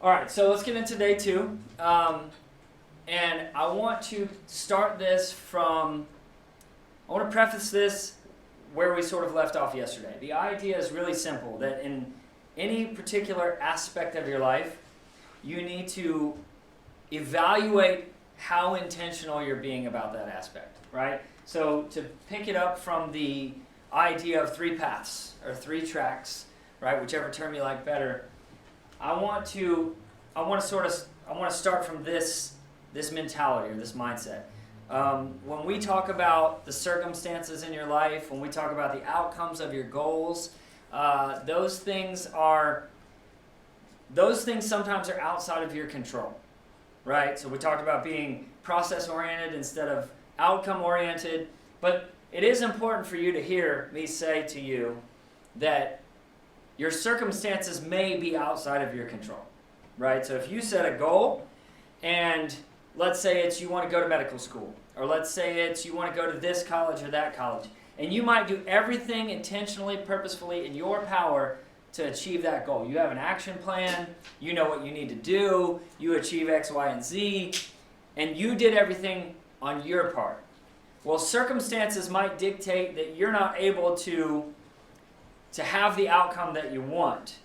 All right, so let's get into day 2. And I want to start this from, I want to preface this where we sort of left off yesterday. The idea is really simple, that in any particular aspect of your life, you need to evaluate how intentional you're being about that aspect, right? So to pick it up from the idea of 3 paths, or 3 tracks, right, whichever term you like better, I want to start from this mentality or this mindset. When we talk about the circumstances in your life, when we talk about the outcomes of your goals, those things sometimes are outside of your control, right? So we talked about being process-oriented instead of outcome-oriented, but it is important for you to hear me say to you that your circumstances may be outside of your control, right? So if you set a goal, and let's say it's you want to go to medical school, or let's say it's you want to go to this college or that college, and you might do everything intentionally, purposefully in your power to achieve that goal. You have an action plan, you know what you need to do, you achieve X, Y, and Z, and you did everything on your part. Well, circumstances might dictate that you're not able to have the outcome that you want.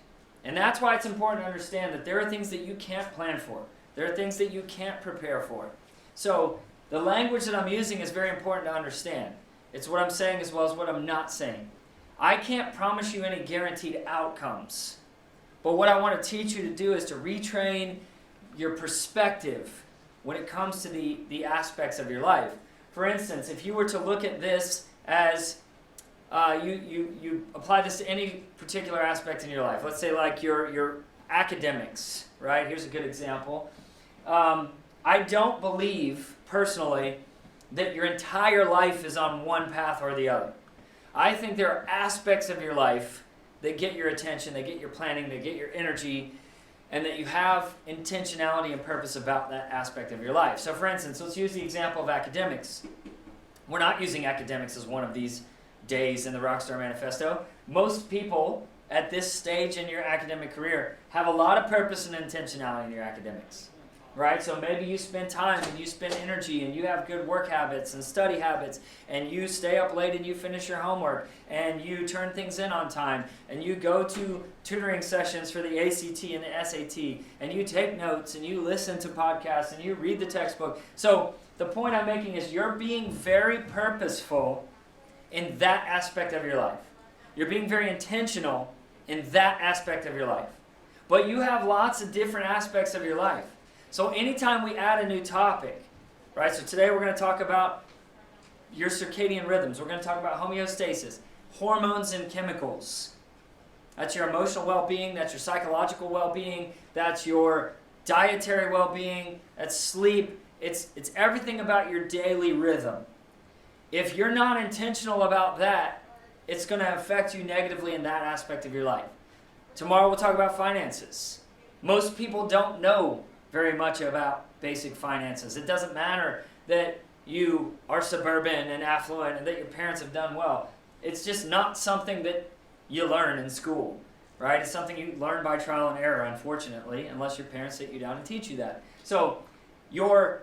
And that's why it's important to understand that there are things that you can't plan for. There are things that you can't prepare for. So the language that I'm using is very important to understand. It's what I'm saying as well as what I'm not saying. I can't promise you any guaranteed outcomes. But what I want to teach you to do is to retrain your perspective when it comes to the aspects of your life. For instance, if you were to look at this as you apply this to any particular aspect in your life. Let's say like your academics, right? Here's a good example. I don't believe, personally, that your entire life is on one path or the other. I think there are aspects of your life that get your attention, that get your planning, that get your energy, and that you have intentionality and purpose about that aspect of your life. So for instance, let's use the example of academics. We're not using academics as one of these days in the Rockstar Manifesto. Most people at this stage in your academic career have a lot of purpose and intentionality in your academics, right? So maybe you spend time and you spend energy and you have good work habits and study habits and you stay up late and you finish your homework and you turn things in on time and you go to tutoring sessions for the ACT and the SAT and you take notes and you listen to podcasts and you read the textbook. So the point I'm making is you're being very purposeful in that aspect of your life. You're being very intentional in that aspect of your life. But you have lots of different aspects of your life. So anytime we add a new topic, right? So today we're going to talk about your circadian rhythms. We're going to talk about homeostasis, hormones and chemicals. That's your emotional well-being. That's your psychological well-being. That's your dietary well-being. That's sleep. It's everything about your daily rhythm. If you're not intentional about that, it's going to affect you negatively in that aspect of your life. Tomorrow we'll talk about finances. Most people don't know very much about basic finances. It doesn't matter that you are suburban and affluent and that your parents have done well. It's just not something that you learn in school, right? It's something you learn by trial and error, unfortunately, unless your parents sit you down and teach you that. So your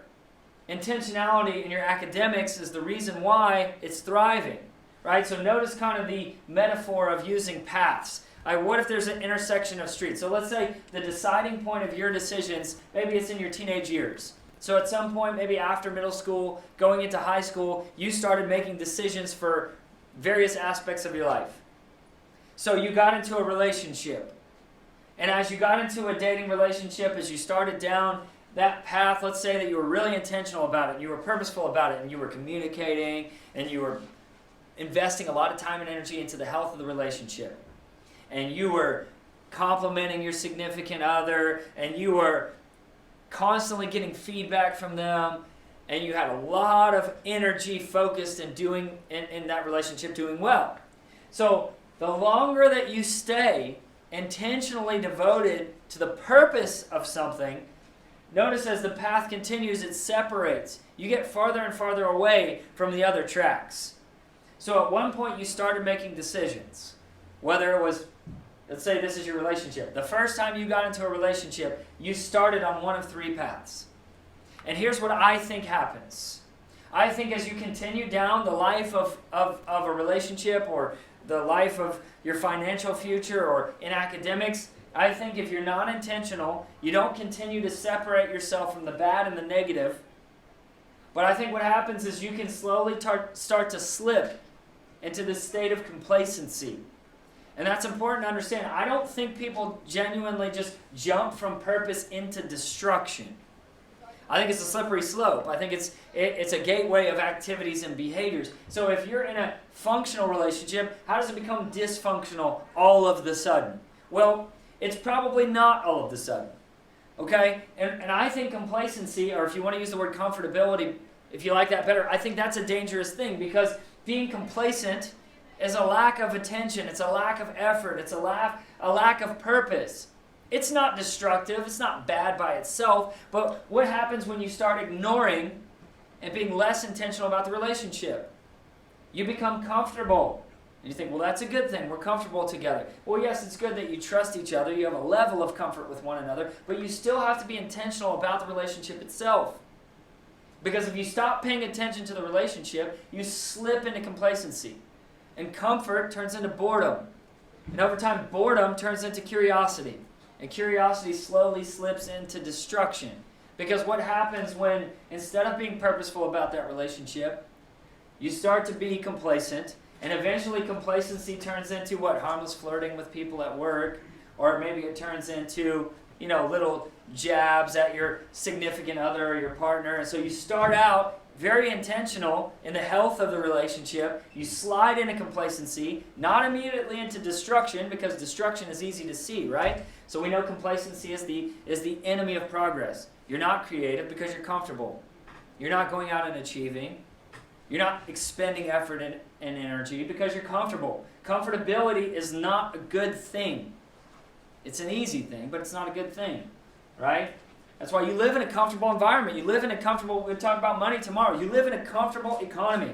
intentionality in your academics is the reason why it's thriving, right? So notice kind of the metaphor of using paths. What if there's an intersection of streets? So let's say the deciding point of your decisions, maybe it's in your teenage years. So at some point, maybe after middle school, going into high school, you started making decisions for various aspects of your life. So you got into a relationship. And as you got into a dating relationship, as you started down that path, let's say that you were really intentional about it, and you were purposeful about it, and you were communicating, and you were investing a lot of time and energy into the health of the relationship. And you were complimenting your significant other, and you were constantly getting feedback from them, and you had a lot of energy focused in doing in that relationship doing well. So the longer that you stay intentionally devoted to the purpose of something, notice as the path continues, it separates. You get farther and farther away from the other tracks. So at one point you started making decisions, whether it was let's say this is your relationship. The first time you got into a relationship, you started on one of three paths. And here's what I think happens. I think as you continue down the life of a relationship or the life of your financial future or in academics, I think if you're not intentional, you don't continue to separate yourself from the bad and the negative. But I think what happens is you can slowly start to slip into this state of complacency. And that's important to understand. I don't think people genuinely just jump from purpose into destruction. I think it's a slippery slope. I think it's a gateway of activities and behaviors. So if you're in a functional relationship, how does it become dysfunctional all of the sudden? Well, it's probably not all of the sudden. Okay? And I think complacency, or if you want to use the word comfortability, if you like that better, I think that's a dangerous thing, because being complacent is a lack of attention. It's a lack of effort. It's a lack of purpose. It's not destructive. It's not bad by itself. But what happens when you start ignoring and being less intentional about the relationship? You become comfortable. And you think, well, that's a good thing. We're comfortable together. Well, yes, it's good that you trust each other. You have a level of comfort with one another. But you still have to be intentional about the relationship itself. Because if you stop paying attention to the relationship, you slip into complacency. And comfort turns into boredom. And over time, boredom turns into curiosity. And curiosity slowly slips into destruction. Because what happens when, instead of being purposeful about that relationship, you start to be complacent, and eventually complacency turns into what? Harmless flirting with people at work, or maybe it turns into, little jabs at your significant other or your partner. And so you start out very intentional in the health of the relationship. You slide into complacency, not immediately into destruction, because destruction is easy to see, right? So we know complacency is the enemy of progress. You're not creative because you're comfortable. You're not going out and achieving. You're not expending effort and energy because you're comfortable. Comfortability is not a good thing. It's an easy thing, but it's not a good thing, right? That's why you live in a comfortable environment. You live in a comfortable, we'll talk about money tomorrow. You live in a comfortable economy.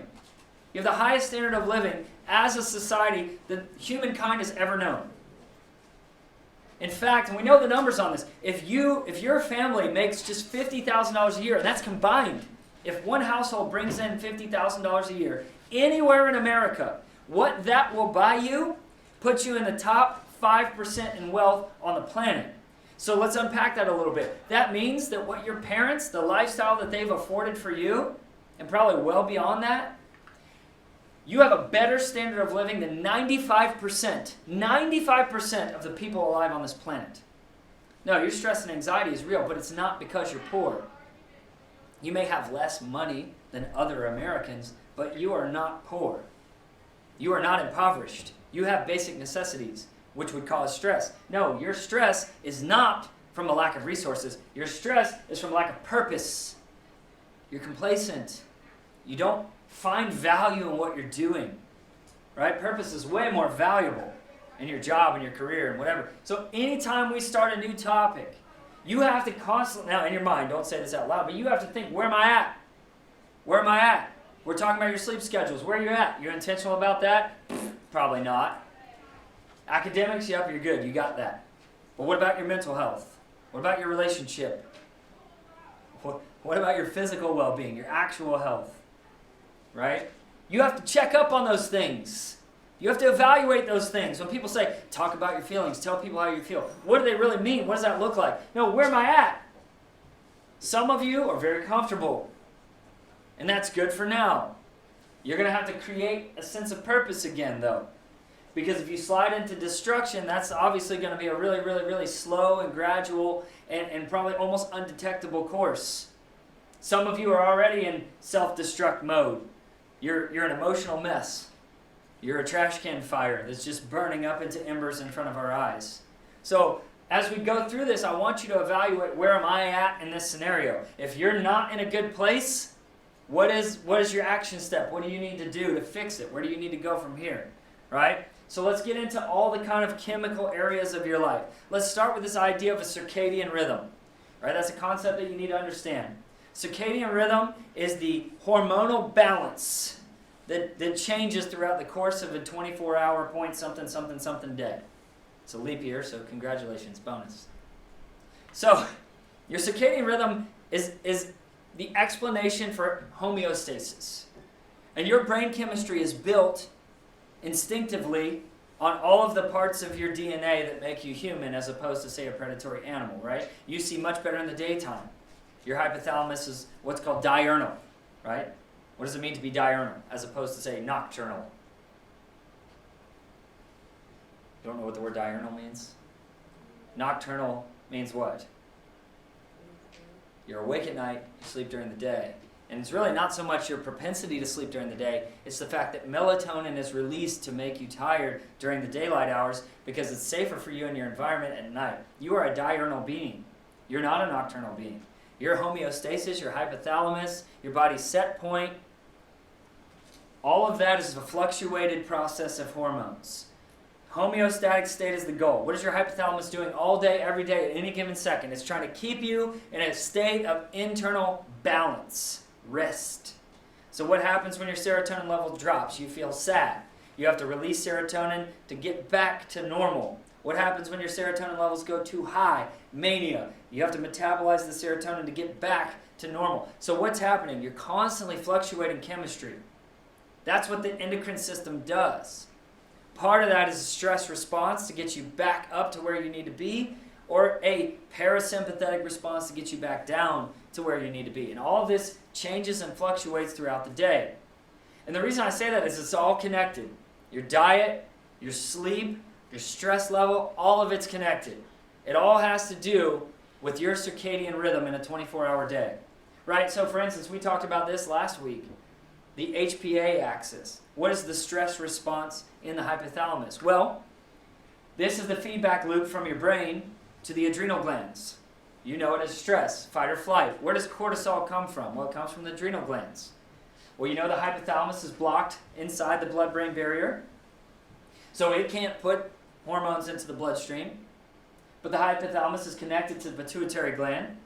You have the highest standard of living as a society that humankind has ever known. In fact, and we know the numbers on this, if your family makes just $50,000 a year, and that's combined, if one household brings in $50,000 a year, anywhere in America, what that will buy you puts you in the top 5% in wealth on the planet. So let's unpack that a little bit. That means that what your parents, the lifestyle that they've afforded for you, and probably well beyond that, you have a better standard of living than 95% of the people alive on this planet. No, your stress and anxiety is real, but it's not because you're poor. You may have less money than other Americans, but you are not poor. You are not impoverished. You have basic necessities, which would cause stress. No, your stress is not from a lack of resources. Your stress is from a lack of purpose. You're complacent. You don't find value in what you're doing, right? Purpose is way more valuable in your job and your career and whatever. So anytime we start a new topic, you have to constantly, now in your mind, don't say this out loud, but you have to think, where am I at? Where am I at? We're talking about your sleep schedules. Where are you at? You're intentional about that? Probably not. Academics, yep, you're good. You got that. But what about your mental health? What about your relationship? What about your physical well-being, your actual health? Right? You have to check up on those things. You have to evaluate those things. When people say, talk about your feelings, tell people how you feel, what do they really mean? What does that look like? No, where am I at? Some of you are very comfortable. And that's good for now. You're going to have to create a sense of purpose again, though. Because if you slide into destruction, that's obviously going to be a really, really, really slow and gradual and probably almost undetectable course. Some of you are already in self-destruct mode. You're an emotional mess. You're a trash can fire that's just burning up into embers in front of our eyes. So as we go through this, I want you to evaluate, where am I at in this scenario? If you're not in a good place, what is your action step? What do you need to do to fix it? Where do you need to go from here? Right? So let's get into all the kind of chemical areas of your life. Let's start with this idea of a circadian rhythm. Right? That's a concept that you need to understand. Circadian rhythm is the hormonal balance that changes throughout the course of a 24-hour point something day. It's a leap year, so congratulations, bonus. So, your circadian rhythm is the explanation for homeostasis. And your brain chemistry is built instinctively on all of the parts of your DNA that make you human as opposed to, say, a predatory animal, right? You see much better in the daytime. Your hypothalamus is what's called diurnal, right? What does it mean to be diurnal as opposed to, say, nocturnal? You don't know what the word diurnal means? Nocturnal means what? You're awake at night, you sleep during the day. And it's really not so much your propensity to sleep during the day, it's the fact that melatonin is released to make you tired during the daylight hours because it's safer for you and your environment at night. You are a diurnal being. You're not a nocturnal being. Your homeostasis, your hypothalamus, your body's set point, all of that is a fluctuated process of hormones. Homeostatic state is the goal. What is your hypothalamus doing all day, every day, at any given second? It's trying to keep you in a state of internal balance, rest. So what happens when your serotonin level drops? You feel sad. You have to release serotonin to get back to normal. What happens when your serotonin levels go too high? Mania. You have to metabolize the serotonin to get back to normal. So what's happening? You're constantly fluctuating chemistry. That's what the endocrine system does. Part of that is a stress response to get you back up to where you need to be, or a parasympathetic response to get you back down to where you need to be. And all of this changes and fluctuates throughout the day. And the reason I say that is it's all connected. Your diet, your sleep, your stress level, all of it's connected. It all has to do with your circadian rhythm in a 24-hour day. Right? So for instance, we talked about this last week. The HPA axis. What is the stress response in the hypothalamus? Well, this is the feedback loop from your brain to the adrenal glands. You know it as stress, fight or flight. Where does cortisol come from? Well, it comes from the adrenal glands. Well, you know the hypothalamus is blocked inside the blood-brain barrier, so it can't put hormones into the bloodstream. But the hypothalamus is connected to the pituitary gland.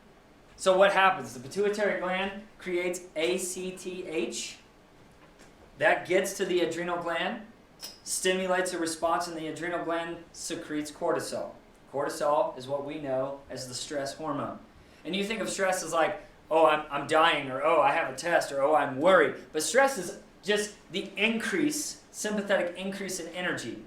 So what happens? The pituitary gland creates ACTH. That gets to the adrenal gland, stimulates a response, and the adrenal gland secretes cortisol. Cortisol is what we know as the stress hormone. And you think of stress as like, oh, I'm dying, or oh, I have a test, or oh, I'm worried. But stress is just the increase, sympathetic increase in energy,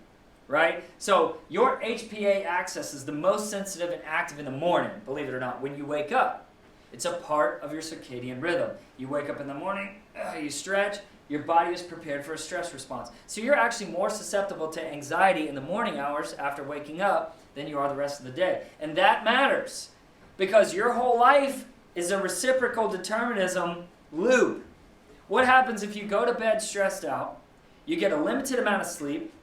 right? So your HPA axis is the most sensitive and active in the morning, believe it or not, when you wake up. It's a part of your circadian rhythm. You wake up in the morning, you stretch, your body is prepared for a stress response. So you're actually more susceptible to anxiety in the morning hours after waking up than you are the rest of the day. And that matters because your whole life is a reciprocal determinism loop. What happens if you go to bed stressed out, you get a limited amount of sleep,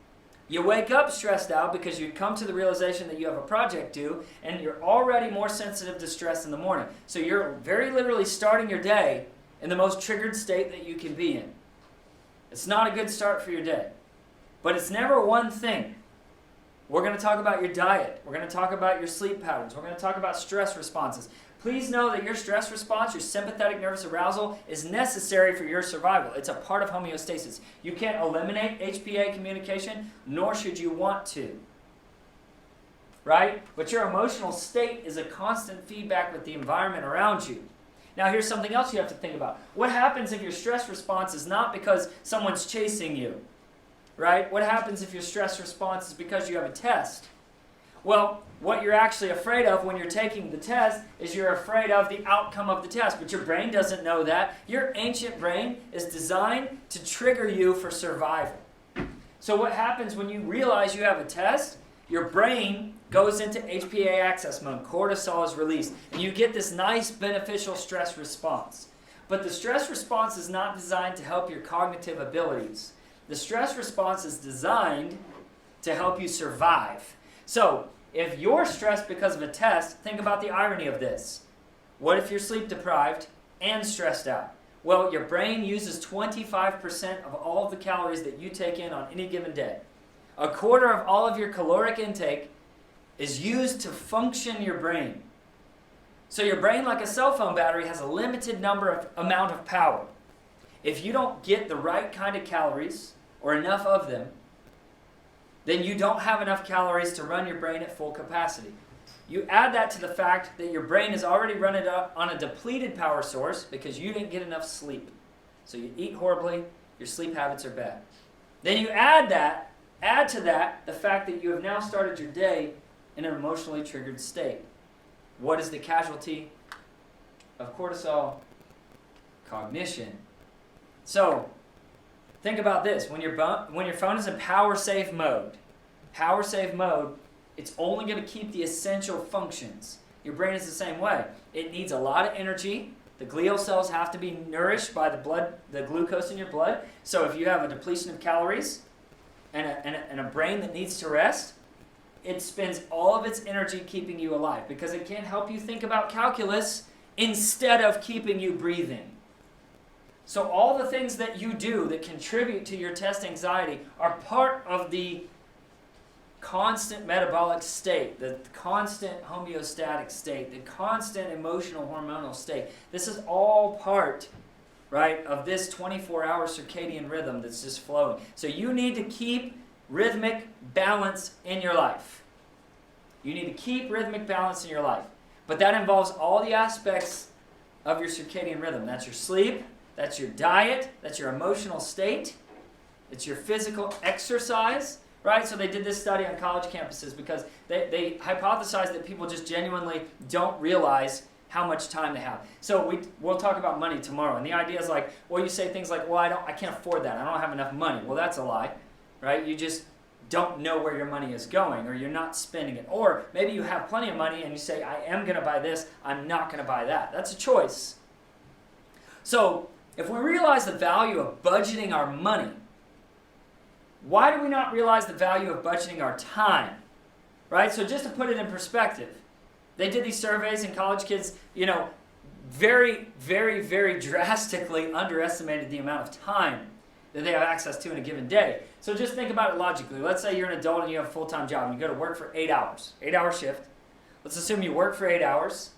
you wake up stressed out because you come to the realization that you have a project due, and you're already more sensitive to stress in the morning. So you're very literally starting your day in the most triggered state that you can be in. It's not a good start for your day. But it's never one thing. We're going to talk about your diet. We're going to talk about your sleep patterns. We're going to talk about stress responses. Please know that your stress response, your sympathetic nervous arousal, is necessary for your survival. It's a part of homeostasis. You can't eliminate HPA communication, nor should you want to. Right? But your emotional state is a constant feedback with the environment around you. Now here's something else you have to think about. What happens if your stress response is not because someone's chasing you? Right? What happens if your stress response is because you have a test? Well, what you're actually afraid of when you're taking the test is you're afraid of the outcome of the test, but your brain doesn't know that. Your ancient brain is designed to trigger you for survival. So what happens when you realize you have a test? Your brain goes into HPA axis mode. Cortisol is released. And you get this nice beneficial stress response. But the stress response is not designed to help your cognitive abilities. The stress response is designed to help you survive. So, if you're stressed because of a test, think about the irony of this. What if you're sleep deprived and stressed out? Well, your brain uses 25% of all of the calories that you take in on any given day. A quarter of all of your caloric intake is used to function your brain. So your brain, like a cell phone battery, has a limited amount of power. If you don't get the right kind of calories, or enough of them, then you don't have enough calories to run your brain at full capacity. You add that to the fact that your brain is already running up on a depleted power source because you didn't get enough sleep. So you eat horribly, your sleep habits are bad. Then you add to that the fact that you have now started your day in an emotionally triggered state. What is the casualty of cortisol? Cognition. So, think about this. When your phone is in power save mode, it's only going to keep the essential functions. Your brain is the same way. It needs a lot of energy. The glial cells have to be nourished by the glucose in your blood. So if you have a depletion of calories and a brain that needs to rest, it spends all of its energy keeping you alive because it can't help you think about calculus instead of keeping you breathing. So all the things that you do that contribute to your test anxiety are part of the constant metabolic state, the constant homeostatic state, the constant emotional hormonal state. This is all part, right, of this 24-hour circadian rhythm that's just flowing. So you need to keep rhythmic balance in your life. You need to keep rhythmic balance in your life. But that involves all the aspects of your circadian rhythm. That's your sleep, that's your diet, that's your emotional state, it's your physical exercise. Right? So they did this study on college campuses because they hypothesized that people just genuinely don't realize how much time they have. So we'll talk about money tomorrow. And the idea is like, well, you say things like, well, I can't afford that. I don't have enough money. Well, that's a lie. Right? You just don't know where your money is going, or you're not spending it. Or maybe you have plenty of money and you say, I am going to buy this, I'm not going to buy that. That's a choice. So if we realize the value of budgeting our money, why do we not realize the value of budgeting our time? Right? So just to put it in perspective, they did these surveys and college kids, very, very, very drastically underestimated the amount of time that they have access to in a given day. So just think about it logically. Let's say you're an adult and you have a full-time job and you go to work for 8 hours, 8-hour shift. Let's assume you work for 8 hours.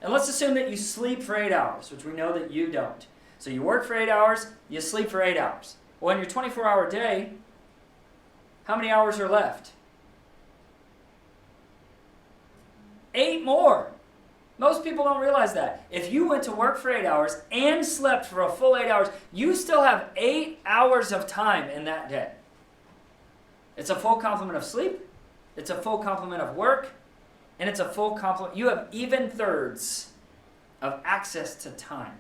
And let's assume that you sleep for 8 hours, which we know that you don't. So you work for 8 hours, you sleep for 8 hours. Well, in your 24-hour day, how many hours are left? 8 more. Most people don't realize that. If you went to work for 8 hours and slept for a full 8 hours, you still have 8 hours of time in that day. It's a full complement of sleep, it's a full complement of work, and it's a full complement. You have even thirds of access to time.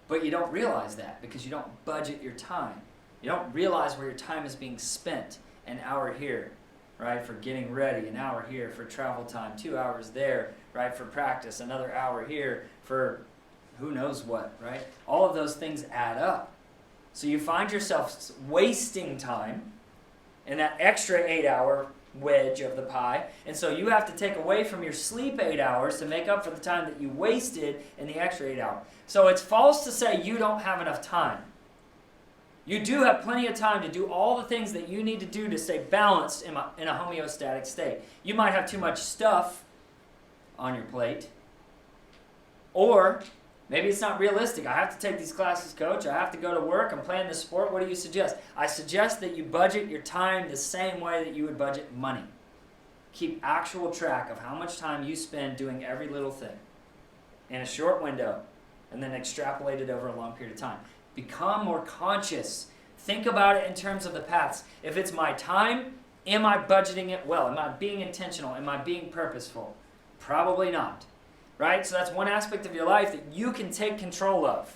But you don't realize that because you don't budget your time. You don't realize where your time is being spent. An hour here, right, for getting ready. An hour here for travel time. 2 hours there, right, for practice. Another hour here for who knows what, right? All of those things add up. So you find yourself wasting time in that extra 8-hour wedge of the pie. And so you have to take away from your sleep 8 hours to make up for the time that you wasted in the extra 8 hours. So it's false to say you don't have enough time. You do have plenty of time to do all the things that you need to do to stay balanced in a homeostatic state. You might have too much stuff on your plate. Or maybe it's not realistic. I have to take these classes, coach. I have to go to work. I'm playing this sport. What do you suggest? I suggest that you budget your time the same way that you would budget money. Keep actual track of how much time you spend doing every little thing in a short window and then extrapolate it over a long period of time. Become more conscious. Think about it in terms of the paths. If it's my time, am I budgeting it well? Am I being intentional? Am I being purposeful? Probably not. Right? So that's one aspect of your life that you can take control of.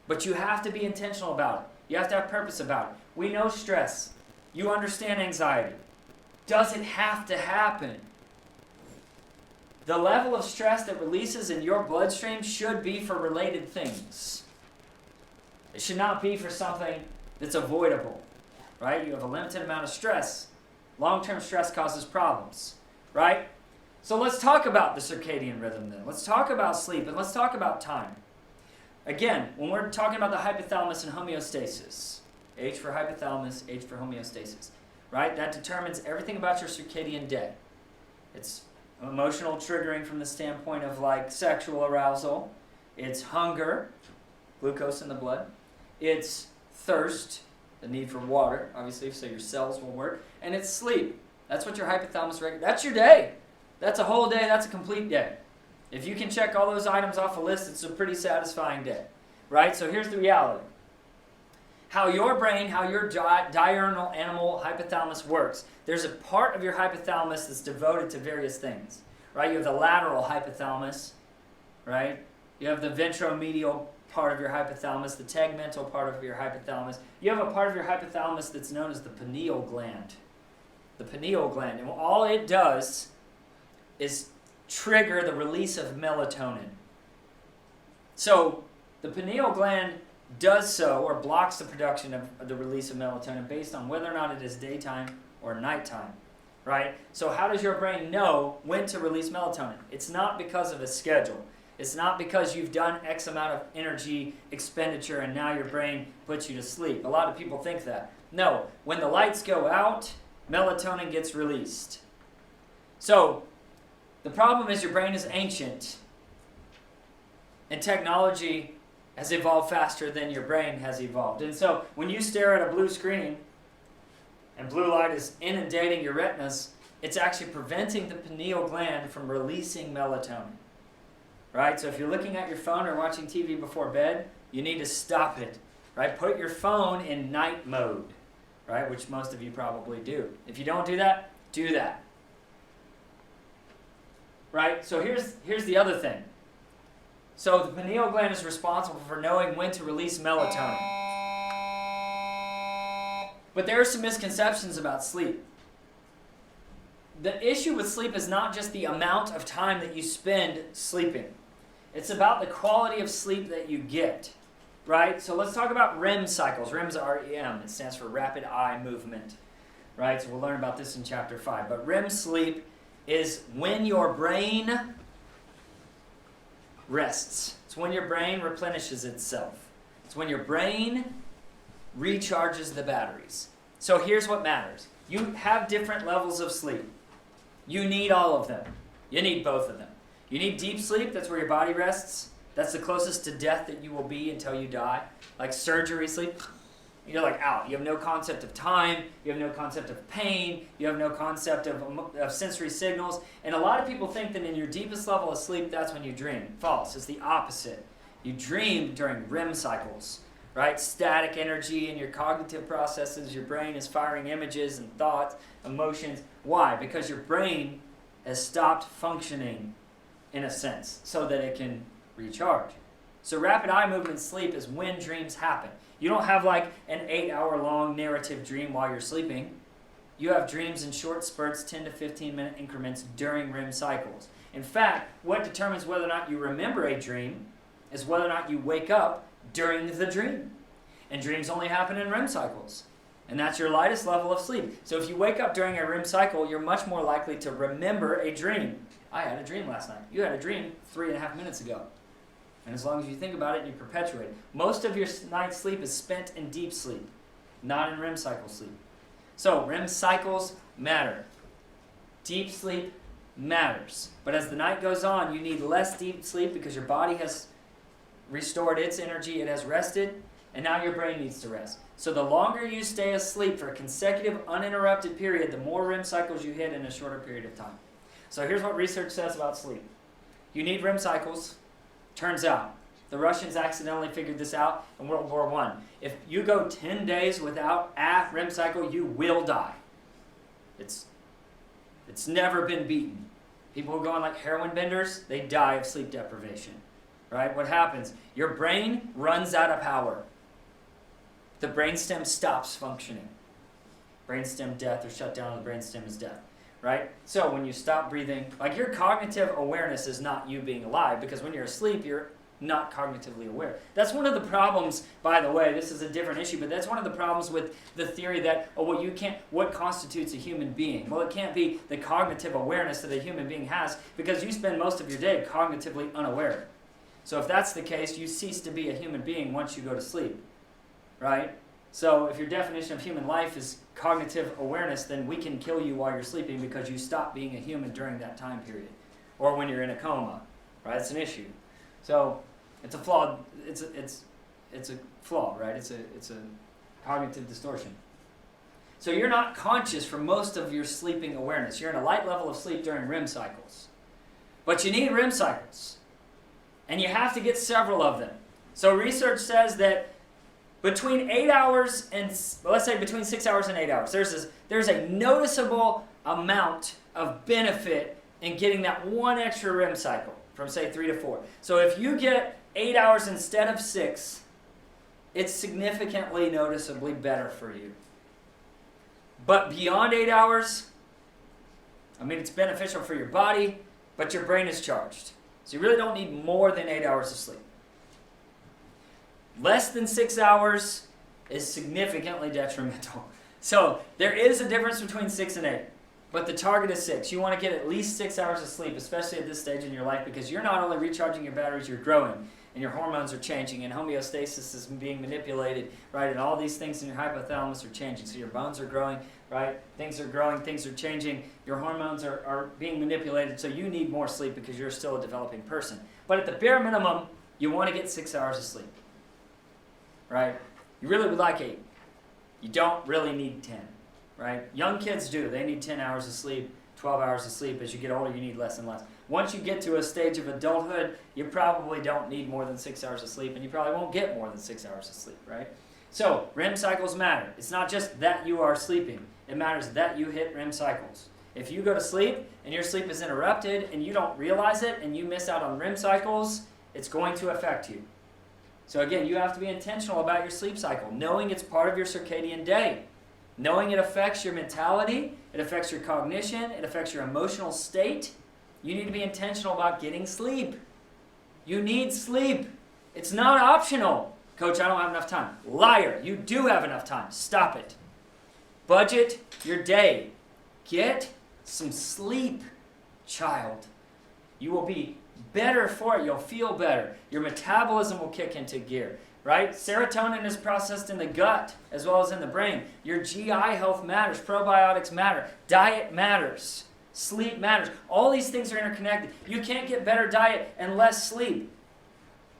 But you have to be intentional about it. You have to have purpose about it. We know stress. You understand anxiety. Does it have to happen? The level of stress that releases in your bloodstream should be for related things. It should not be for something that's avoidable, right? You have a limited amount of stress. Long-term stress causes problems, right? So let's talk about the circadian rhythm then. Let's talk about sleep and let's talk about time. Again, when we're talking about the hypothalamus and homeostasis, H for hypothalamus, H for homeostasis, right? That determines everything about your circadian day. It's emotional triggering from the standpoint of like sexual arousal. It's hunger, glucose in the blood. It's thirst, the need for water, obviously, so your cells will work, and it's sleep. That's what your hypothalamus regulates. That's your day. That's a whole day. That's a complete day. If you can check all those items off a list, it's a pretty satisfying day, right? So here's the reality. How your brain, how your diurnal animal hypothalamus works. There's a part of your hypothalamus that's devoted to various things, right? You have the lateral hypothalamus, right? You have the ventromedial part of your hypothalamus, the tegmental part of your hypothalamus. You have a part of your hypothalamus that's known as the pineal gland. The pineal gland. And all it does is trigger the release of melatonin. So the pineal gland does so, or blocks the production of the release of melatonin based on whether or not it is daytime or nighttime, right? So how does your brain know when to release melatonin? It's not because of a schedule. It's not because you've done X amount of energy expenditure and now your brain puts you to sleep. A lot of people think that. No, when the lights go out, melatonin gets released. So the problem is your brain is ancient, and technology has evolved faster than your brain has evolved. And so when you stare at a blue screen and blue light is inundating your retinas, it's actually preventing the pineal gland from releasing melatonin. Right? So if you're looking at your phone or watching TV before bed, you need to stop it. Right? Put your phone in night mode, right? Which most of you probably do. If you don't do that, do that. Right? So here's the other thing. So the pineal gland is responsible for knowing when to release melatonin. But there are some misconceptions about sleep. The issue with sleep is not just the amount of time that you spend sleeping. It's about the quality of sleep that you get, right? So let's talk about REM cycles. REM's R-E-M. It stands for rapid eye movement, right? So we'll learn about this in chapter 5. But REM sleep is when your brain rests. It's when your brain replenishes itself. It's when your brain recharges the batteries. So here's what matters. You have different levels of sleep. You need all of them. You need both of them. You need deep sleep, that's where your body rests. That's the closest to death that you will be until you die. Like surgery sleep, you're like out. You have no concept of time. You have no concept of pain. You have no concept of sensory signals. And a lot of people think that in your deepest level of sleep, that's when you dream. False. It's the opposite. You dream during REM cycles, right? Static energy in your cognitive processes. Your brain is firing images and thoughts, emotions. Why? Because your brain has stopped functioning, in a sense, so that it can recharge. So rapid eye movement sleep is when dreams happen. You don't have like an 8-hour-long narrative dream while you're sleeping. You have dreams in short spurts, 10 to 15-minute increments during REM cycles. In fact, what determines whether or not you remember a dream is whether or not you wake up during the dream. And dreams only happen in REM cycles. And that's your lightest level of sleep. So if you wake up during a REM cycle, you're much more likely to remember a dream. I had a dream last night. You had a dream 3.5 minutes ago. And as long as you think about it, you perpetuate it. Most of your night's sleep is spent in deep sleep, not in REM cycle sleep. So REM cycles matter. Deep sleep matters. But as the night goes on, you need less deep sleep because your body has restored its energy, it has rested, and now your brain needs to rest. So the longer you stay asleep for a consecutive, uninterrupted period, the more REM cycles you hit in a shorter period of time. So here's what research says about sleep. You need REM cycles. Turns out, the Russians accidentally figured this out in World War I. If you go 10 days without a REM cycle, you will die. It's never been beaten. People who go on like heroin benders, they die of sleep deprivation. Right? What happens? Your brain runs out of power. The brainstem stops functioning. Brainstem death or shutdown of the brainstem is death. Right? So when you stop breathing, like your cognitive awareness is not you being alive, because when you're asleep, you're not cognitively aware. That's one of the problems, by the way, this is a different issue, but that's one of the problems with the theory that, what constitutes a human being? Well, it can't be the cognitive awareness that a human being has, because you spend most of your day cognitively unaware. So if that's the case, you cease to be a human being once you go to sleep. Right? So if your definition of human life is cognitive awareness, then we can kill you while you're sleeping because you stop being a human during that time period. Or when you're in a coma. Right? It's an issue. So it's a flaw. It's a flaw, right? It's a cognitive distortion. So you're not conscious for most of your sleeping awareness. You're in a light level of sleep during REM cycles. But you need REM cycles. And you have to get several of them. So research says that between 8 hours and, let's say between 6 hours and 8 hours, there's a noticeable amount of benefit in getting that one extra REM cycle from, say, 3 to 4. So if you get 8 hours instead of 6, it's significantly noticeably better for you. But beyond 8 hours, I mean, it's beneficial for your body, but your brain is charged. So you really don't need more than 8 hours of sleep. Less than 6 hours is significantly detrimental. So there is a difference between 6 and 8, but the target is 6. You want to get at least 6 hours of sleep, especially at this stage in your life, because you're not only recharging your batteries, you're growing, and your hormones are changing, and homeostasis is being manipulated, right? And all these things in your hypothalamus are changing. So your bones are growing, right? Things are growing, things are changing. Your hormones are being manipulated, so you need more sleep because you're still a developing person. But at the bare minimum, you want to get 6 hours of sleep, right? You really would like 8. You don't really need 10, right? Young kids do. They need 10 hours of sleep, 12 hours of sleep. As you get older, you need less and less. Once you get to a stage of adulthood, you probably don't need more than 6 hours of sleep, and you probably won't get more than 6 hours of sleep, right? So REM cycles matter. It's not just that you are sleeping. It matters that you hit REM cycles. If you go to sleep and your sleep is interrupted and you don't realize it and you miss out on REM cycles, it's going to affect you. So again, you have to be intentional about your sleep cycle, knowing it's part of your circadian day, knowing it affects your mentality, it affects your cognition, it affects your emotional state. You need to be intentional about getting sleep. You need sleep. It's not optional. Coach, I don't have enough time. Liar, you do have enough time. Stop it. Budget your day. Get some sleep, child. You will be better for it. You'll feel better. Your metabolism will kick into gear, right? Serotonin is processed in the gut as well as in the brain. Your GI health matters. Probiotics matter. Diet matters. Sleep matters. All these things are interconnected. You can't get better diet and less sleep.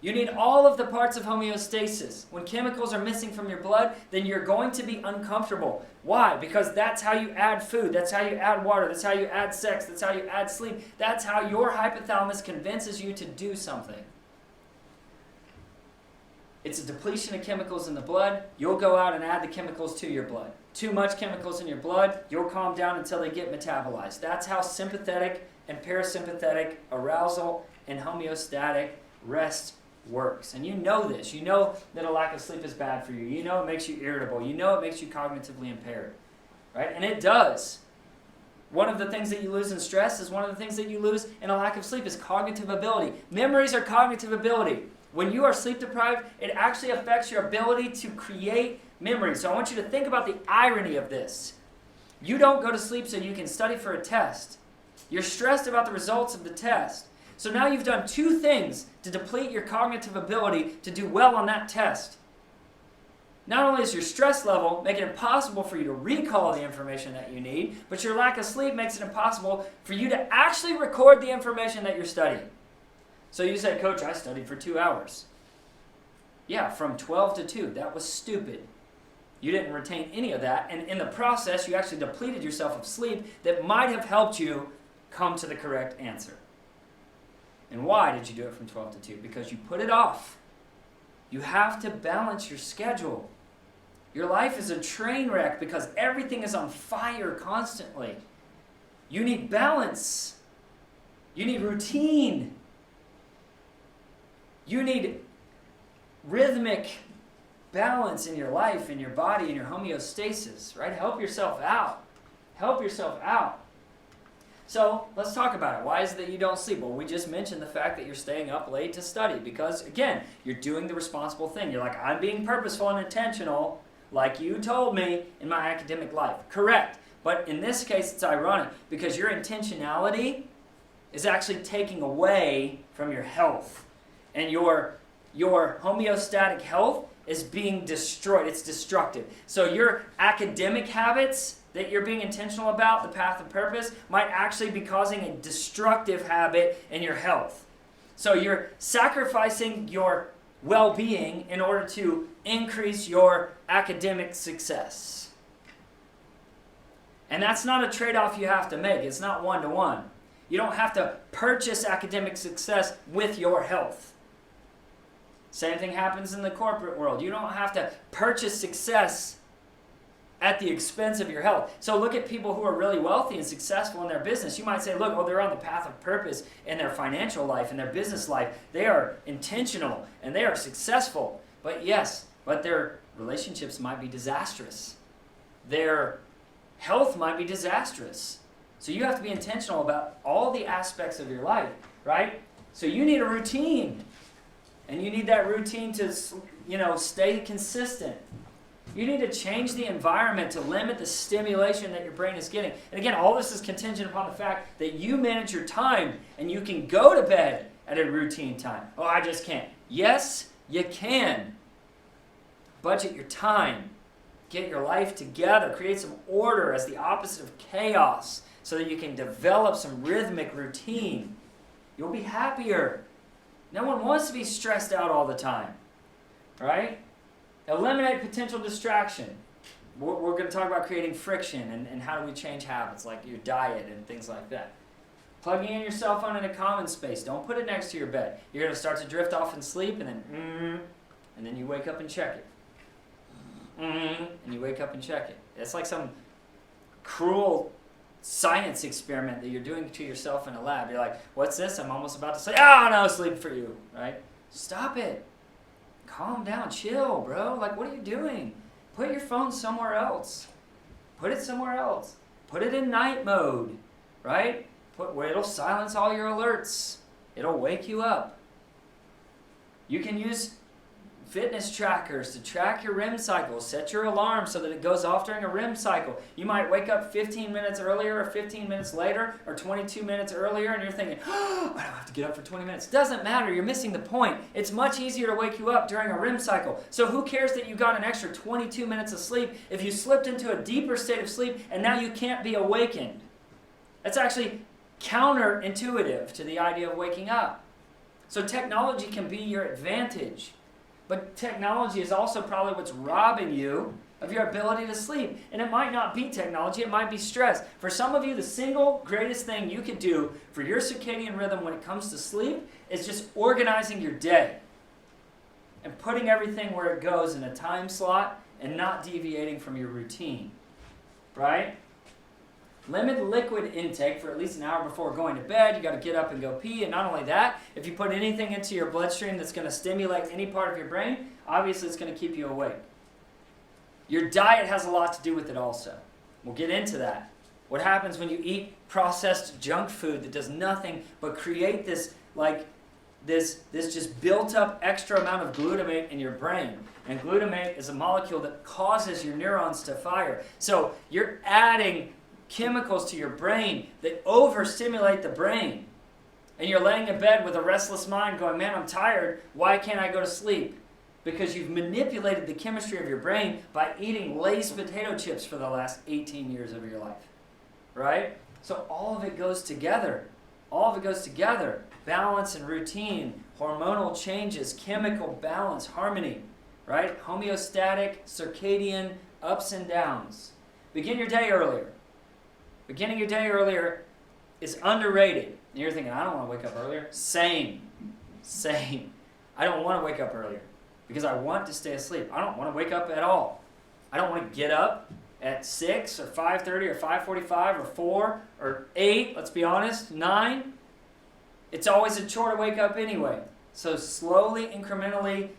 You need all of the parts of homeostasis. When chemicals are missing from your blood, then you're going to be uncomfortable. Why? Because that's how you add food. That's how you add water. That's how you add sex. That's how you add sleep. That's how your hypothalamus convinces you to do something. It's a depletion of chemicals in the blood. You'll go out and add the chemicals to your blood. Too much chemicals in your blood, you'll calm down until they get metabolized. That's how sympathetic and parasympathetic arousal and homeostatic rest works. And you know this. You know that a lack of sleep is bad for you. You know it makes you irritable. You know it makes you cognitively impaired. Right? And it does. One of the things that you lose in stress is one of the things that you lose in a lack of sleep is cognitive ability. Memories are cognitive ability. When you are sleep deprived, it actually affects your ability to create memories. So I want you to think about the irony of this. You don't go to sleep so you can study for a test. You're stressed about the results of the test. So now you've done two things to deplete your cognitive ability to do well on that test. Not only is your stress level making it impossible for you to recall the information that you need, but your lack of sleep makes it impossible for you to actually record the information that you're studying. So you said, Coach, I studied for 2 hours. Yeah, from 12 to 2. That was stupid. You didn't retain any of that, and in the process, you actually depleted yourself of sleep that might have helped you come to the correct answer. And why did you do it from 12 to 2? Because you put it off. You have to balance your schedule. Your life is a train wreck because everything is on fire constantly. You need balance. You need routine. You need rhythmic balance in your life, in your body, in your homeostasis, right? Help yourself out. Help yourself out. So let's talk about it. Why is it that you don't sleep? Well, we just mentioned the fact that you're staying up late to study because, again, you're doing the responsible thing. You're like, I'm being purposeful and intentional like you told me in my academic life. Correct. But in this case, it's ironic because your intentionality is actually taking away from your health. And your homeostatic health is being destroyed. It's destructive. So your academic habits that you're being intentional about, the path of purpose, might actually be causing a destructive habit in your health. So you're sacrificing your well-being in order to increase your academic success. And that's not a trade-off you have to make. It's not one-to-one. You don't have to purchase academic success with your health. Same thing happens in the corporate world. You don't have to purchase success at the expense of your health. So look at people who are really wealthy and successful in their business. You might say, look, oh, they're on the path of purpose in their financial life, in their business life. They are intentional and they are successful. But yes, but their relationships might be disastrous. Their health might be disastrous. So you have to be intentional about all the aspects of your life, right? So you need a routine. And you need that routine to, stay consistent. You need to change the environment to limit the stimulation that your brain is getting. And again, all this is contingent upon the fact that you manage your time and you can go to bed at a routine time. Oh, I just can't. Yes, you can. Budget your time. Get your life together. Create some order as the opposite of chaos so that you can develop some rhythmic routine. You'll be happier. No one wants to be stressed out all the time, right? Eliminate potential distraction. We're going to talk about creating friction and how do we change habits, like your diet and things like that. Plugging in your cell phone in a common space. Don't put it next to your bed. You're going to start to drift off and sleep, and then you wake up and check it. And you wake up and check it. It's like some cruel science experiment that you're doing to yourself in a lab. You're like, what's this? I'm almost about to say, oh no, sleep for you, right? Stop it. Calm down, chill, bro. Like, what are you doing? Put your phone somewhere else. Put it somewhere else. Put it in night mode, right? Where it'll silence all your alerts. It'll wake you up. You can use fitness trackers to track your REM cycle. Set your alarm so that it goes off during a REM cycle. You might wake up 15 minutes earlier or 15 minutes later or 22 minutes earlier and you're thinking, oh, I don't have to get up for 20 minutes. Doesn't matter. You're missing the point. It's much easier to wake you up during a REM cycle. So who cares that you got an extra 22 minutes of sleep if you slipped into a deeper state of sleep and now you can't be awakened? That's actually counterintuitive to the idea of waking up. So technology can be your advantage. But technology is also probably what's robbing you of your ability to sleep. And it might not be technology, it might be stress. For some of you, the single greatest thing you could do for your circadian rhythm when it comes to sleep is just organizing your day and putting everything where it goes in a time slot and not deviating from your routine, right? Limit liquid intake for at least an hour before going to bed. You got to get up and go pee. And not only that, if you put anything into your bloodstream that's going to stimulate any part of your brain, obviously it's going to keep you awake. Your diet has a lot to do with it also. We'll get into that. What happens when you eat processed junk food that does nothing but create this just built up extra amount of glutamate in your brain. And glutamate is a molecule that causes your neurons to fire. So you're adding chemicals to your brain that overstimulate the brain. And you're laying in bed with a restless mind going, man, I'm tired. Why can't I go to sleep? Because you've manipulated the chemistry of your brain by eating Lay's potato chips for the last 18 years of your life. Right? So all of it goes together. All of it goes together. Balance and routine, hormonal changes, chemical balance, harmony. Right? Homeostatic, circadian ups and downs. Begin your day earlier. Beginning your day earlier is underrated. And you're thinking, I don't want to wake up earlier. Same. I don't want to wake up earlier because I want to stay asleep. I don't want to wake up at all. I don't want to get up at 6 or 5:30 or 5:45 or 4 or 8, let's be honest, 9. It's always a chore to wake up anyway. So slowly, incrementally,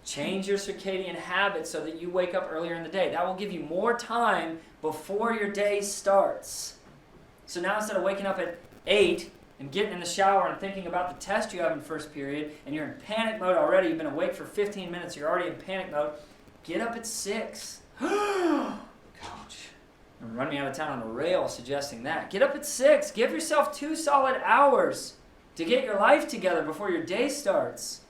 change your circadian habits so that you wake up earlier in the day. That will give you more time before your day starts. So now instead of waking up at 8 and getting in the shower and thinking about the test you have in first period, and you're in panic mode already, you've been awake for 15 minutes, you're already in panic mode, get up at 6. Ouch. Run me out of town on a rail suggesting that. Get up at 6. Give yourself 2 solid hours to get your life together before your day starts.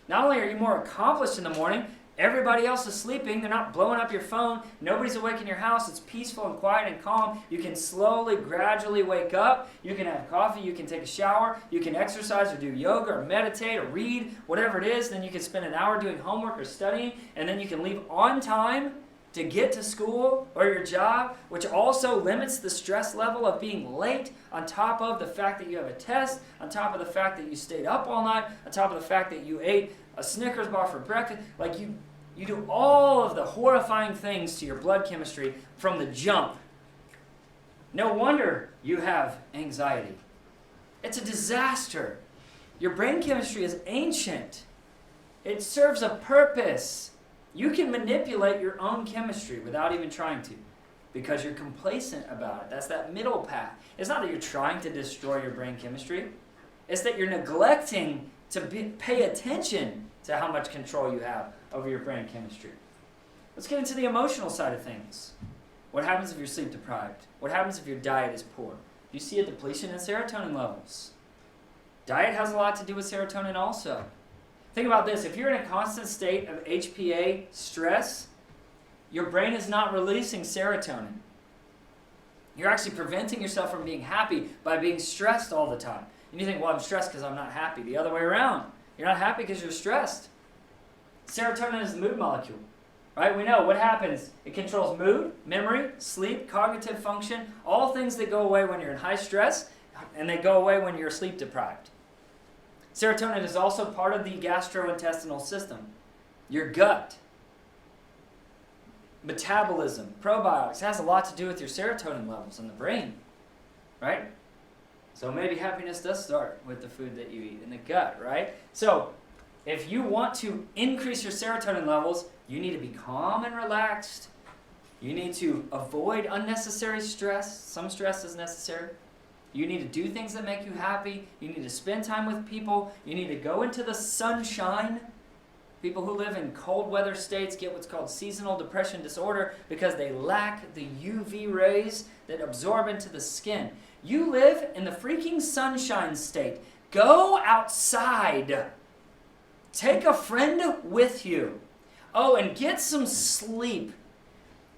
Not only are you more accomplished in the morning, Everybody else is sleeping. They're not blowing up your phone. Nobody's awake in your house. It's peaceful and quiet and calm. You can slowly, gradually wake up. You can have coffee. You can take a shower. You can exercise or do yoga or meditate or read, whatever it is. Then you can spend an hour doing homework or studying. And then you can leave on time to get to school or your job, which also limits the stress level of being late, on top of the fact that you have a test, on top of the fact that you stayed up all night, on top of the fact that you ate a Snickers bar for breakfast. Like you do all of the horrifying things to your blood chemistry from the jump. No wonder you have anxiety. It's a disaster. Your brain chemistry is ancient. It serves a purpose. You can manipulate your own chemistry without even trying to, because you're complacent about it. That's that middle path. It's not that you're trying to destroy your brain chemistry. It's that you're neglecting to pay attention to how much control you have over your brain chemistry. Let's get into the emotional side of things. What happens if you're sleep deprived? What happens if your diet is poor? You see a depletion in serotonin levels. Diet has a lot to do with serotonin also. Think about this. If you're in a constant state of HPA stress, your brain is not releasing serotonin. You're actually preventing yourself from being happy by being stressed all the time. And you think, well, I'm stressed because I'm not happy. The other way around. You're not happy because you're stressed. Serotonin is the mood molecule, right? We know what happens. It controls mood, memory, sleep, cognitive function, all things that go away when you're in high stress, and they go away when you're sleep deprived. Serotonin is also part of the gastrointestinal system, your gut, metabolism, probiotics. It has a lot to do with your serotonin levels in the brain, right? So maybe happiness does start with the food that you eat in the gut, right? So if you want to increase your serotonin levels, you need to be calm and relaxed. You need to avoid unnecessary stress. Some stress is necessary. You need to do things that make you happy. You need to spend time with people. You need to go into the sunshine. People who live in cold weather states get what's called seasonal depression disorder because they lack the UV rays that absorb into the skin. You live in the freaking sunshine state. Go outside. Take a friend with you. Oh, and get some sleep.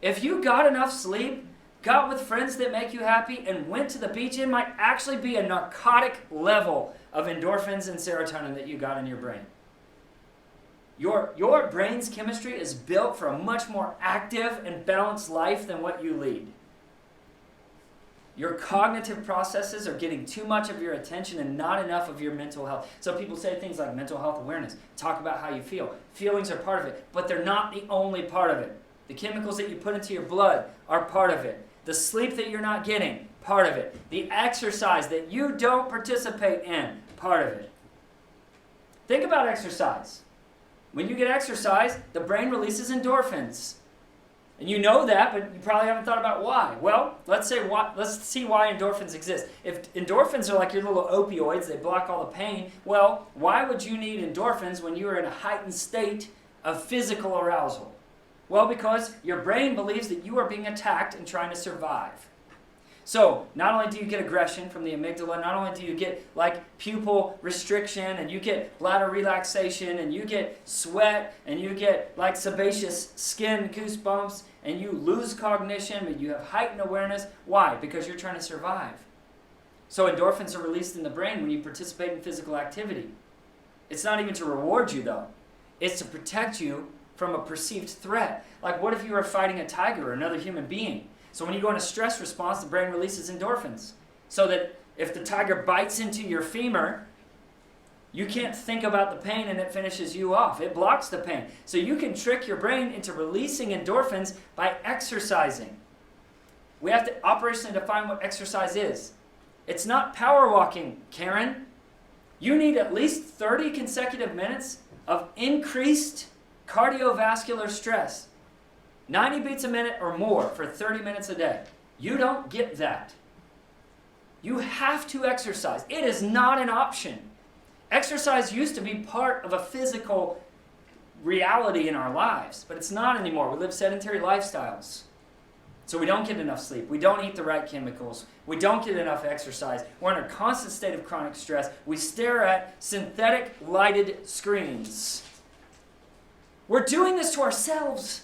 If you got enough sleep, got with friends that make you happy, and went to the beach, it might actually be a narcotic level of endorphins and serotonin that you got in your brain. Your brain's chemistry is built for a much more active and balanced life than what you lead. Your cognitive processes are getting too much of your attention and not enough of your mental health. So people say things like mental health awareness. Talk about how you feel. Feelings are part of it, but they're not the only part of it. The chemicals that you put into your blood are part of it. The sleep that you're not getting, part of it. The exercise that you don't participate in, part of it. Think about exercise. When you get exercise, the brain releases endorphins. And you know that, but you probably haven't thought about why. Well, let's see why endorphins exist. If endorphins are like your little opioids, they block all the pain, well, why would you need endorphins when you are in a heightened state of physical arousal? Well, because your brain believes that you are being attacked and trying to survive. So, not only do you get aggression from the amygdala, not only do you get like pupil restriction, and you get bladder relaxation, and you get sweat, and you get like sebaceous skin goosebumps, and you lose cognition, but you have heightened awareness. Why? Because you're trying to survive. So endorphins are released in the brain when you participate in physical activity. It's not even to reward you though. It's to protect you from a perceived threat. Like what if you were fighting a tiger or another human being? So when you go in a stress response, the brain releases endorphins. So that if the tiger bites into your femur, you can't think about the pain and it finishes you off. It blocks the pain. So you can trick your brain into releasing endorphins by exercising. We have to operationally define what exercise is. It's not power walking, Karen. You need at least 30 consecutive minutes of increased cardiovascular stress. 90 beats a minute or more for 30 minutes a day. You don't get that. You have to exercise. It is not an option. Exercise used to be part of a physical reality in our lives, but it's not anymore. We live sedentary lifestyles. So we don't get enough sleep. We don't eat the right chemicals. We don't get enough exercise. We're in a constant state of chronic stress. We stare at synthetic lighted screens. We're doing this to ourselves.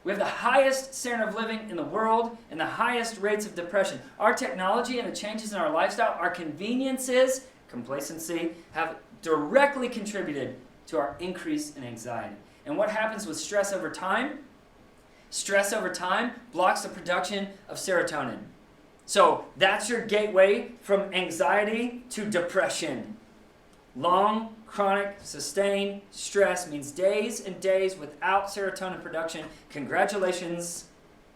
We have the highest standard of living in the world and the highest rates of depression. Our technology and the changes in our lifestyle, our conveniences, complacency, have directly contributed to our increase in anxiety. And what happens with stress over time? Stress over time blocks the production of serotonin. So that's your gateway from anxiety to depression. Long, chronic, sustained stress means days and days without serotonin production. Congratulations,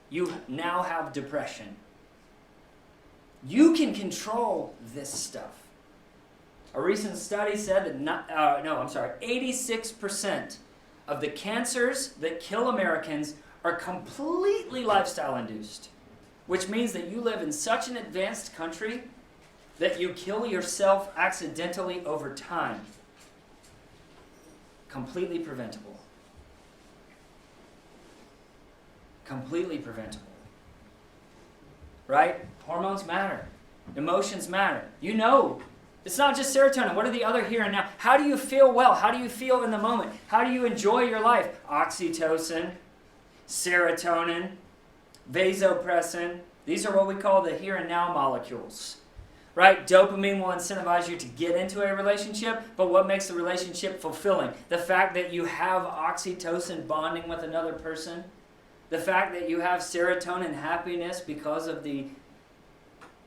you now have depression. You can control this stuff. A recent study said that 86% of the cancers that kill Americans are completely lifestyle-induced, which means that you live in such an advanced country that you kill yourself accidentally over time. Completely preventable. Completely preventable. Right? Hormones matter. Emotions matter. You know, it's not just serotonin. What are the other here and now? How do you feel well? How do you feel in the moment? How do you enjoy your life? Oxytocin, serotonin, vasopressin. These are what we call the here and now molecules. Right? Dopamine will incentivize you to get into a relationship, but what makes the relationship fulfilling? The fact that you have oxytocin bonding with another person, the fact that you have serotonin happiness because of the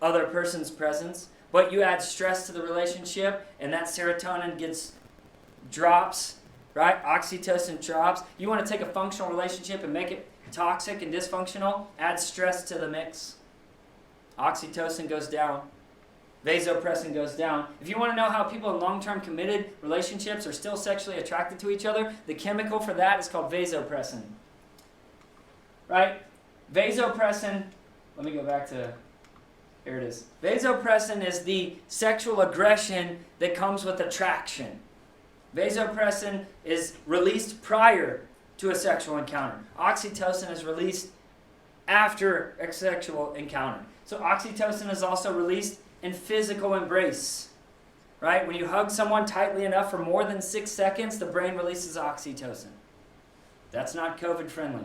other person's presence, but you add stress to the relationship and that serotonin drops, right? Oxytocin drops. You want to take a functional relationship and make it toxic and dysfunctional? Add stress to the mix. Oxytocin goes down. Vasopressin goes down. If you want to know how people in long-term committed relationships are still sexually attracted to each other, the chemical for that is called vasopressin. Right? Vasopressin, let me go back to, here it is. Vasopressin is the sexual aggression that comes with attraction. Vasopressin is released prior to a sexual encounter. Oxytocin is released after a sexual encounter. So oxytocin is also released in physical embrace, right? When you hug someone tightly enough for more than 6 seconds, the brain releases oxytocin. That's not COVID friendly.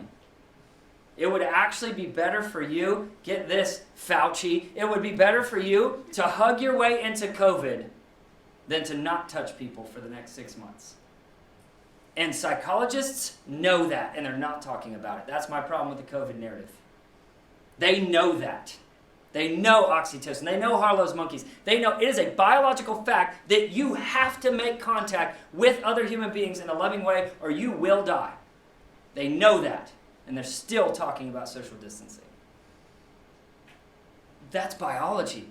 It would actually be better for you, get this, Fauci, it would be better for you to hug your way into COVID than to not touch people for the next 6 months. And psychologists know that, and they're not talking about it. That's my problem with the COVID narrative. They know that. They know oxytocin. They know Harlow's monkeys. They know it is a biological fact that you have to make contact with other human beings in a loving way or you will die. They know that, and they're still talking about social distancing. That's biology.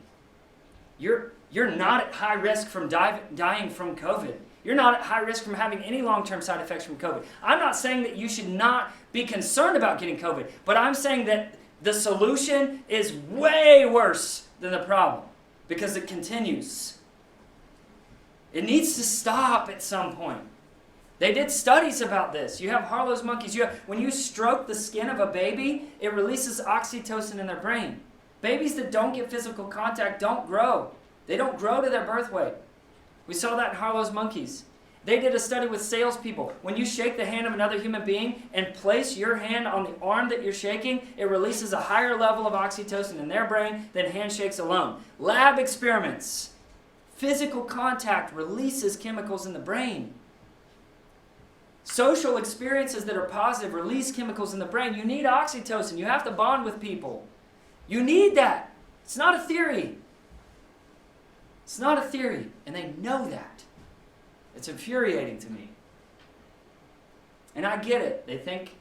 You're not at high risk from dying from COVID. You're not at high risk from having any long-term side effects from COVID. I'm not saying that you should not be concerned about getting COVID, but I'm saying that the solution is way worse than the problem because it continues. It needs to stop at some point. They did studies about this. You have Harlow's monkeys. When you stroke the skin of a baby, it releases oxytocin in their brain. Babies that don't get physical contact don't grow. They don't grow to their birth weight. We saw that in Harlow's monkeys. They did a study with salespeople. When you shake the hand of another human being and place your hand on the arm that you're shaking, it releases a higher level of oxytocin in their brain than handshakes alone. Lab experiments. Physical contact releases chemicals in the brain. Social experiences that are positive release chemicals in the brain. You need oxytocin. You have to bond with people. You need that. It's not a theory. It's not a theory, and they know that. It's infuriating to me. And I get it. They think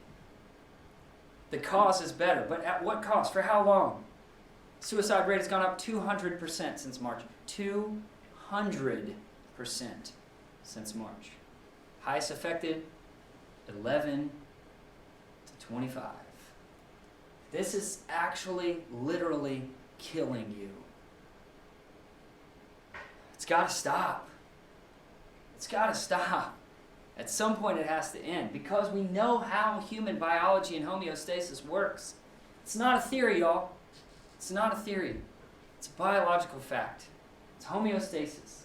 the cause is better, but at what cost? For how long? Suicide rate has gone up 200% since March. 200% since March. Highest affected, 11 to 25. This is actually literally killing you. It's got to stop. It's got to stop. At some point it has to end because we know how human biology and homeostasis works. It's not a theory, y'all. It's not a theory. It's a biological fact. It's homeostasis.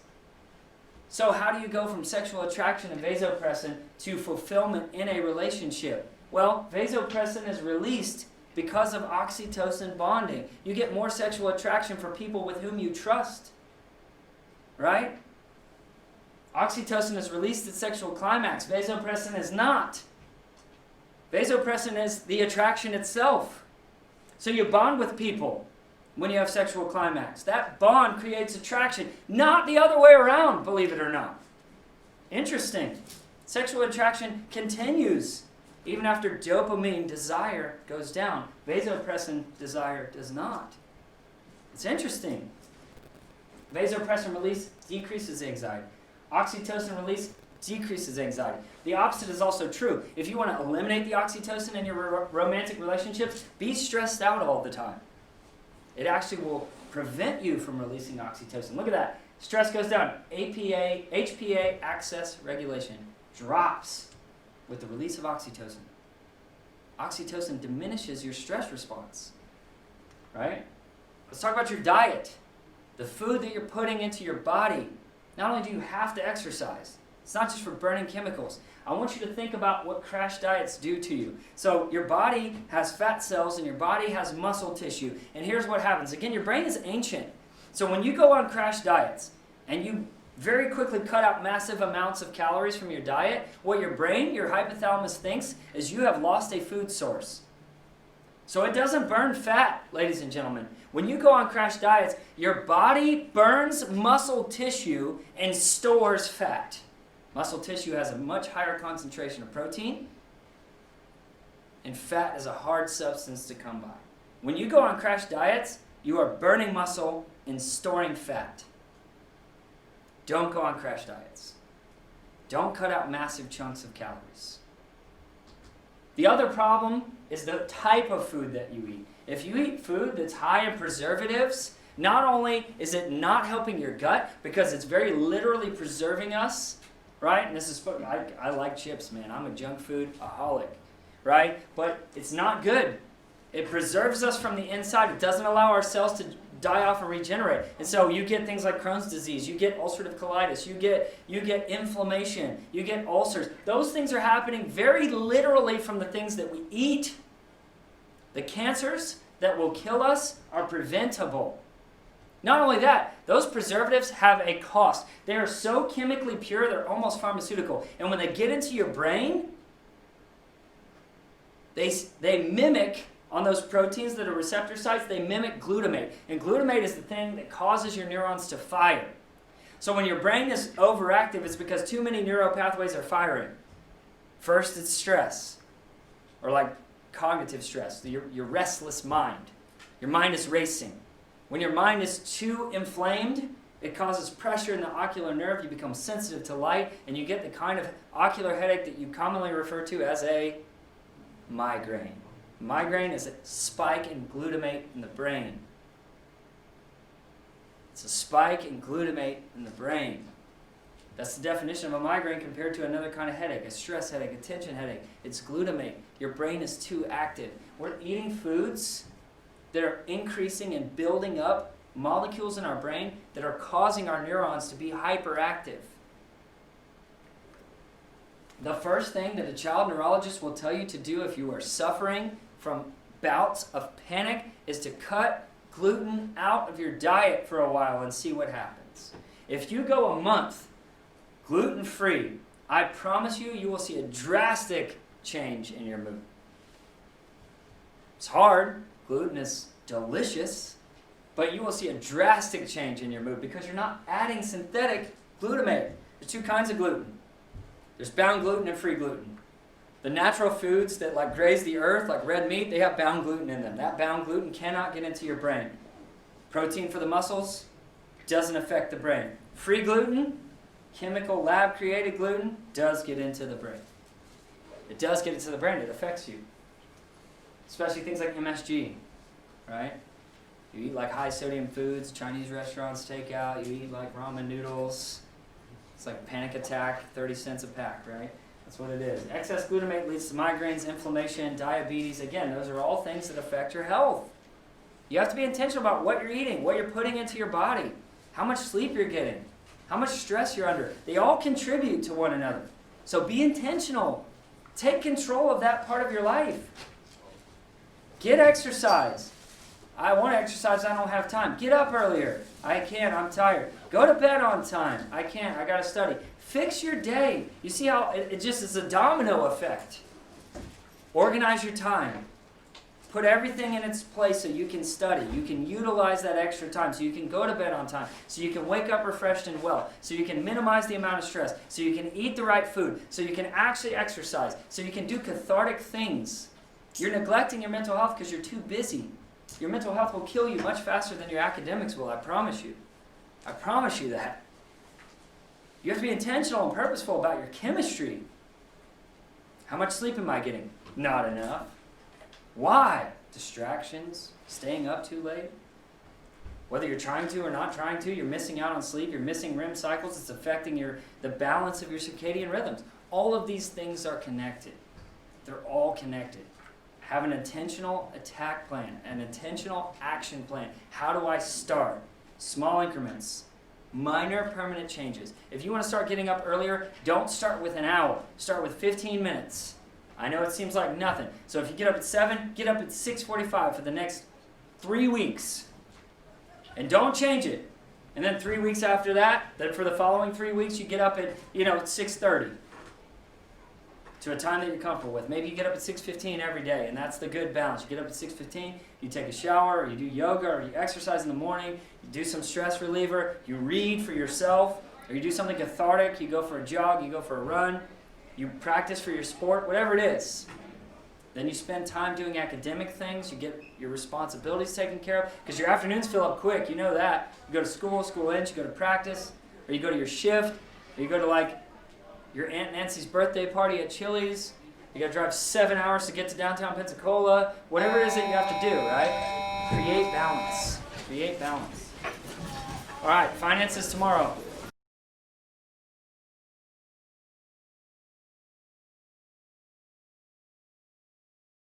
So how do you go from sexual attraction and vasopressin to fulfillment in a relationship? Well, vasopressin is released because of oxytocin bonding. You get more sexual attraction for people with whom you trust. Right? Oxytocin is released at sexual climax. Vasopressin is not. Vasopressin is the attraction itself. So you bond with people when you have sexual climax. That bond creates attraction, not the other way around, believe it or not. Interesting. Sexual attraction continues even after dopamine desire goes down. Vasopressin desire does not. It's interesting. Vasopressin release decreases anxiety. Oxytocin release decreases anxiety. The opposite is also true. If you want to eliminate the oxytocin in your romantic relationships, be stressed out all the time. It actually will prevent you from releasing oxytocin. Look at that. Stress goes down. HPA Axis regulation drops with the release of oxytocin. Oxytocin diminishes your stress response. Right? Let's talk about your diet. The food that you're putting into your body. Not only do you have to exercise, it's not just for burning chemicals. I want you to think about what crash diets do to you. So your body has fat cells and your body has muscle tissue. And here's what happens. Again, your brain is ancient. So when you go on crash diets and you very quickly cut out massive amounts of calories from your diet, what your brain, your hypothalamus thinks is you have lost a food source. So it doesn't burn fat, ladies and gentlemen. When you go on crash diets, your body burns muscle tissue and stores fat. Muscle tissue has a much higher concentration of protein, and fat is a hard substance to come by. When you go on crash diets, you are burning muscle and storing fat. Don't go on crash diets. Don't cut out massive chunks of calories. The other problem is the type of food that you eat. If you eat food that's high in preservatives, not only is it not helping your gut, because it's very literally preserving us, right? And this is, I like chips, man. I'm a junk food-aholic, right? But it's not good. It preserves us from the inside. It doesn't allow our cells to die off and regenerate. And so you get things like Crohn's disease, you get ulcerative colitis, you get inflammation, you get ulcers. Those things are happening very literally from the things that we eat. The cancers that will kill us are preventable. Not only that, those preservatives have a cost. They are so chemically pure, they're almost pharmaceutical. And when they get into your brain, they mimic, on those proteins that are receptor sites, they mimic glutamate. And glutamate is the thing that causes your neurons to fire. So when your brain is overactive, it's because too many neural pathways are firing. First, it's stress, or like cognitive stress, your restless mind. Your mind is racing. When your mind is too inflamed, it causes pressure in the ocular nerve. You become sensitive to light, and you get the kind of ocular headache that you commonly refer to as a migraine. Migraine is a spike in glutamate in the brain. It's a spike in glutamate in the brain. That's the definition of a migraine compared to another kind of headache, a stress headache, a tension headache. It's glutamate. Your brain is too active. We're eating foods that are increasing and building up molecules in our brain that are causing our neurons to be hyperactive. The first thing that a child neurologist will tell you to do if you are suffering from bouts of panic is to cut gluten out of your diet for a while and see what happens. If you go a month gluten-free, I promise you, you will see a drastic change in your mood. It's hard. Gluten is delicious, but you will see a drastic change in your mood because you're not adding synthetic glutamate. There's two kinds of gluten. There's bound gluten and free gluten. The natural foods that like graze the earth, like red meat, they have bound gluten in them. That bound gluten cannot get into your brain. Protein for the muscles doesn't affect the brain. Free gluten, chemical lab-created gluten, does get into the brain. It does get into the brain. It affects you. Especially things like MSG, right? You eat like high-sodium foods, Chinese restaurants, takeout. You eat like ramen noodles. It's like panic attack, 30 cents a pack, right? That's what it is. Excess glutamate leads to migraines, inflammation, diabetes. Again, those are all things that affect your health. You have to be intentional about what you're eating, what you're putting into your body, how much sleep you're getting. how much stress you're under. They all contribute to one another. So be intentional. Take control of that part of your life. Get exercise. I want to exercise, I don't have time. Get up earlier. I can't, I'm tired. Go to bed on time. I can't, I got to study. Fix your day. You see how it just is a domino effect. Organize your time. Put everything in its place so you can study. You can utilize that extra time so you can go to bed on time, so you can wake up refreshed and well, so you can minimize the amount of stress, so you can eat the right food, so you can actually exercise, so you can do cathartic things. You're neglecting your mental health because you're too busy. Your mental health will kill you much faster than your academics will, I promise you. I promise you that. You have to be intentional and purposeful about your chemistry. How much sleep am I getting? Not enough. Why? Distractions, staying up too late. Whether you're trying to or not trying to, you're missing out on sleep, you're missing REM cycles, it's affecting the balance of your circadian rhythms. All of these things are connected. They're all connected. Have an intentional attack plan, an intentional action plan. How do I start? Small increments, minor permanent changes. If you want to start getting up earlier, don't start with an hour. Start with 15 minutes. I know it seems like nothing. So if you get up at 7, get up at 6:45 for the next 3 weeks. And don't change it. And then 3 weeks after that, then for the following 3 weeks, you get up at 6:30 to a time that you're comfortable with. Maybe you get up at 6:15 every day, and that's the good balance. You get up at 6:15, you take a shower, or you do yoga, or you exercise in the morning, you do some stress reliever, you read for yourself, or you do something cathartic, you go for a jog, you go for a run, you practice for your sport, whatever it is. Then you spend time doing academic things, you get your responsibilities taken care of, because your afternoons fill up quick, you know that. You go to school ends, you go to practice, or you go to your shift, or you go to your Aunt Nancy's birthday party at Chili's. You got to drive 7 hours to get to downtown Pensacola. Whatever it is that you have to do, right? Create balance. Create balance. All right, finances tomorrow.